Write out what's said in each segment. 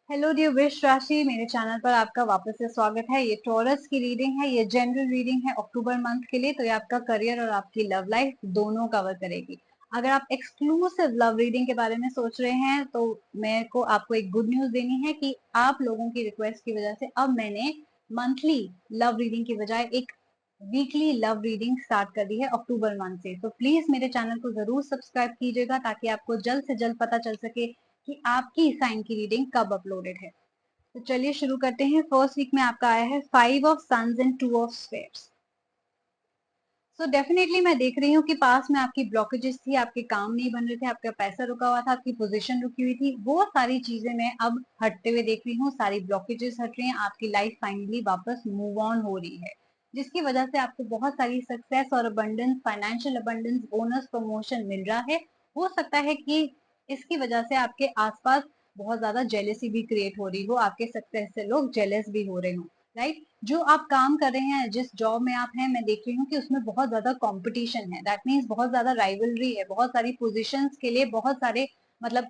Hello dear वृष राशि, मेरे चैनल पर आपका वापस से स्वागत है। ये टॉरस की रीडिंग है, ये जनरल रीडिंग है अक्टूबर मंथ के लिए। तो ये आपका करियर और आपकी लव लाइफ दोनों कवर करेगी। अगर आप एक्सक्लूसिव लव रीडिंग के बारे में सोच रहे हैं तो मेरे को आपको एक गुड न्यूज देनी है कि आप लोगों की रिक्वेस्ट की वजह से अब मैंने मंथली लव रीडिंग की बजाय एक वीकली लव रीडिंग स्टार्ट कर दी है अक्टूबर मंथ से। तो प्लीज मेरे चैनल को जरूर सब्सक्राइब कीजिएगा ताकि आपको जल्द से जल्द पता चल सके कि आपकी साइन की रीडिंग कब अपलोडेड है। तो चलिए शुरू करते हैं। फर्स्ट वीक में आपका आया है 5 of suns and 2 of spares. So definitely मैं देख रही हूँ कि पास में आपकी ब्लॉकेजेस थी, आपके काम नहीं बन रहे थे, आपका पैसा रुका हुआ था, आपकी पोजीशन रुकी हुई थी, वो सारी चीजें मैं अब हटते हुए देख रही हूँ। सारी ब्लॉकेजेस हट रही हैं, आपकी लाइफ फाइनली वापस मूव ऑन हो रही है, जिसकी वजह से आपको बहुत सारी सक्सेस और abundance, financial abundance, bonus, promotion मिल रहा है। हो सकता है कि इसकी वजह से आपके आसपास बहुत ज्यादा जेलेसी भी क्रिएट हो रही हो, आपके सक्सेस से लोग जेलस भी हो रहे हो, राइट। जो आप काम कर रहे हैं, जिस जॉब में आप हैं, मैं देख रही हूँ कि उसमें बहुत ज्यादा कंपटीशन है। दैट मीन्स बहुत ज्यादा राइवलरी है, बहुत सारी पोजीशंस के लिए बहुत सारे, मतलब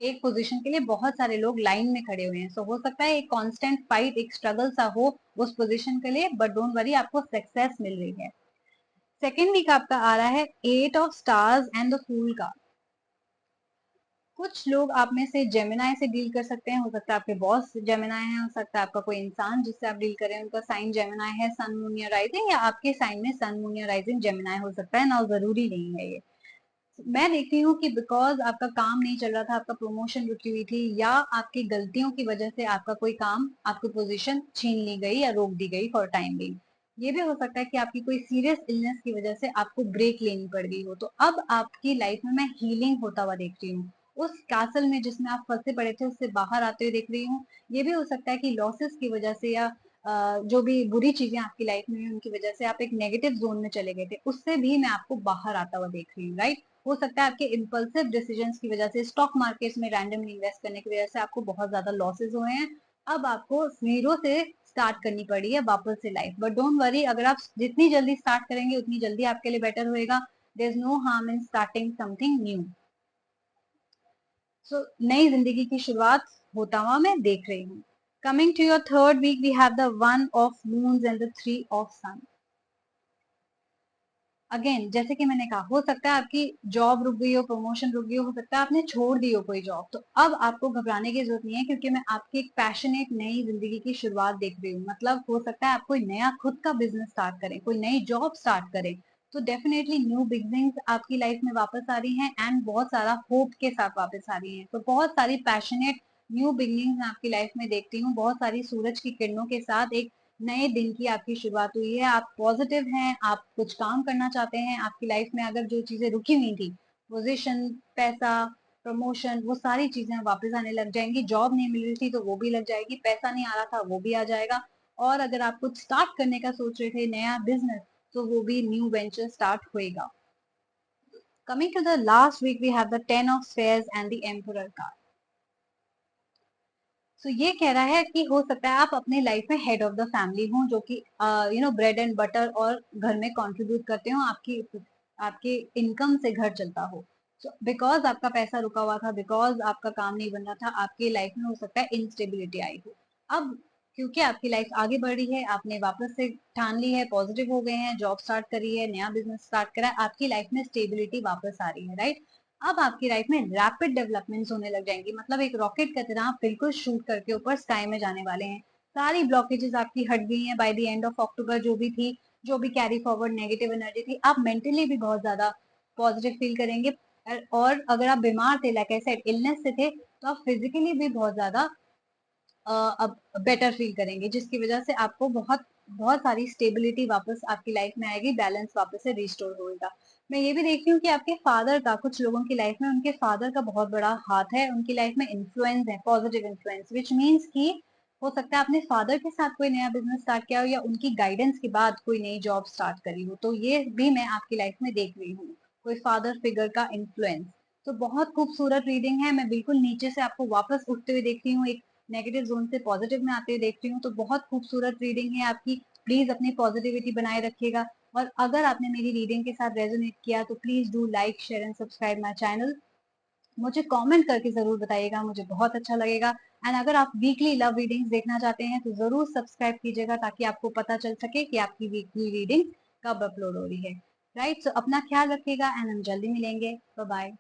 एक पोजीशन के लिए बहुत सारे लोग लाइन में खड़े हुए हैं। सो हो सकता है एक कांस्टेंट फाइट, एक स्ट्रगल सा हो उस पोजीशन के लिए, बट डोंट वरी, आपको सक्सेस मिल रही है। सेकेंड वीक आपका आ रहा है 8 of stars and the fool का। कुछ लोग आप में से जेमिनाई से डील कर सकते हैं। हो सकता है आपके बॉस जेमिनाई है, हो सकता है आपका कोई इंसान जिससे आप डील कर रहे हैं उनका साइन जेमिनाई है, सन मून या राइजिंग, या आपके साइन में सन मून या राइजिंग जेमिनाई हो सकता है ना, जरूरी नहीं है ये। मैं देखती हूँ कि बिकॉज आपका काम नहीं चल रहा था, आपका प्रमोशन रुकी हुई थी, या आपकी गलतियों की वजह से आपका कोई काम, आपकी पोजीशन छीन ली गई या रोक दी गई फॉर टाइम बिंग। ये भी हो सकता है कि आपकी कोई सीरियस इलनेस की वजह से आपको ब्रेक लेनी पड़ गई हो। तो अब आपकी लाइफ में मैं हीलिंग होता हुआ देख रही हूँ। उस कैसल में जिसमें आप फंसे पड़े थे उससे बाहर आते हुए देख रही हूँ। ये भी हो सकता है कि लॉसेस की वजह से या जो भी बुरी चीजें आपकी लाइफ में हुई उनकी वजह से आप एक नेगेटिव जोन में चले गए थे, उससे भी मैं आपको बाहर आता हुआ देख रही हूँ, राइट। हो सकता है आपके इम्पल्सिव डिसीजंस की वजह से, स्टॉक मार्केट्स में रैंडमली इन्वेस्ट करने की वजह से आपको बहुत ज्यादा लॉसेस हुए हैं। अब आपको जीरो से स्टार्ट करनी पड़ी है वापस से लाइफ, बट डोंट वरी, अगर आप जितनी जल्दी स्टार्ट करेंगे उतनी जल्दी आपके लिए बेटर होएगा। There is no harm in starting something new. So नई जिंदगी की शुरुआत होता हुआ मैं देख रही हूँ। Coming to your third week, we have the 1 of moons and the 3 of sun. Again जैसे कि मैंने कहा, हो सकता है आपकी जॉब रुक गई हो, प्रमोशन रुक गई हो सकता है आपने छोड़ दी हो कोई जॉब। तो अब आपको घबराने की जरूरत नहीं है, क्योंकि मैं आपकी एक पैशनेट नई जिंदगी की शुरुआत देख रही हूँ। मतलब हो सकता है आप कोई नया खुद का बिजनेस स्टार्ट करें, कोई नई जॉब स्टार्ट करें। तो डेफिनेटली न्यू बिगनिंग्स आपकी लाइफ में वापस आ रही हैं, एंड बहुत सारा होप के साथ वापस आ रही हैं। तो बहुत सारी पैशनेट न्यू बिगनिंग्स मैं आपकी लाइफ में देखती हूँ। बहुत सारी सूरज की किरणों के साथ एक नए दिन की आपकी शुरुआत हुई है। आप पॉजिटिव हैं, आप कुछ काम करना चाहते हैं। आपकी लाइफ में अगर जो चीजें रुकी हुई थी, पोजीशन, पैसा, प्रमोशन, वो सारी चीजें वापस आने लग जाएंगी। जॉब नहीं मिल रही थी तो वो भी लग जाएगी, पैसा नहीं आ रहा था वो भी आ जाएगा। और अगर आप कुछ स्टार्ट करने का सोच रहे थे, नया बिजनेस, तो वो भी न्यू वेंचर स्टार्ट होएगा। Coming to the last week, we have the 10 of spades and the emperor card. So ये कह रहा है कि हो सकता है आप अपने लाइफ में हेड ऑफ द फैमिली हो, जो कि ब्रेड एंड बटर और घर में कंट्रीब्यूट करते हो, आपकी आपके इनकम से घर चलता हो। सो बिकॉज आपका पैसा रुका हुआ था, बिकॉज आपका काम नहीं बन रहा था, आपकी लाइफ में हो सकता है इंस्टेबिलिटी आई हो। अब क्योंकि आपकी लाइफ आगे बढ़ रही है, आपने वापस से ठान ली है, पॉजिटिव हो गए हैं, जॉब स्टार्ट करी है, नया बिजनेस स्टार्ट करा है, आपकी लाइफ में स्टेबिलिटी वापस आ रही है, राइट। अब आपकी लाइफ में रैपिड डेवलपमेंट्स होने लग जाएंगी। मतलब एक रॉकेट की तरह आप बिल्कुल शूट करके ऊपर स्काई में जाने वाले हैं। सारी ब्लॉकेजेस आपकी हट गई हैं by the end of October. जो भी थी, जो भी कैरी फॉरवर्ड नेगेटिव एनर्जी थी, आप मेंटली भी बहुत ज्यादा पॉजिटिव फील करेंगे। और अगर आप बीमार थे, लाइक आई सेड, इलनेस से थे, तो आप फिजिकली भी बहुत ज्यादा अब बेटर फील करेंगे, जिसकी वजह से आपको बहुत बहुत सारी स्टेबिलिटी वापस आपकी लाइफ में आएगी, बैलेंस वापस से रिस्टोर होएगा। मैं ये भी देखती हूँ कि आपके फादर का, कुछ लोगों की लाइफ में उनके फादर का बहुत बड़ा हाथ है, उनकी लाइफ में इन्फ्लुएंस है, पॉजिटिव इन्फ्लुएंस, विच मीन्स कि हो सकता है आपने फादर के साथ कोई नया बिजनेस स्टार्ट किया हो, या उनकी गाइडेंस के बाद कोई नई जॉब स्टार्ट करी हो। तो ये भी मैं आपकी लाइफ में देख रही हूँ, कोई फादर फिगर का इन्फ्लुएंस। तो बहुत खूबसूरत रीडिंग है। मैं बिल्कुल नीचे से आपको वापस उठते हुए देखती हूँ, एक नेगेटिव जोन से पॉजिटिव में आते हुए देखती हूँ। तो बहुत खूबसूरत रीडिंग है आपकी। प्लीज अपनी पॉजिटिविटी बनाए रखिएगा। और अगर आपने मेरी रीडिंग के साथ रेजोनेट किया तो please do like, share and subscribe my channel. मुझे कमेंट करके जरूर बताइएगा, मुझे बहुत अच्छा लगेगा। एंड अगर आप वीकली लव रीडिंग्स देखना चाहते हैं तो जरूर सब्सक्राइब कीजिएगा, ताकि आपको पता चल सके कि आपकी वीकली रीडिंग कब अपलोड हो रही है। राइट, सो अपना ख्याल रखिएगा एंड हम जल्दी मिलेंगे। Bye bye.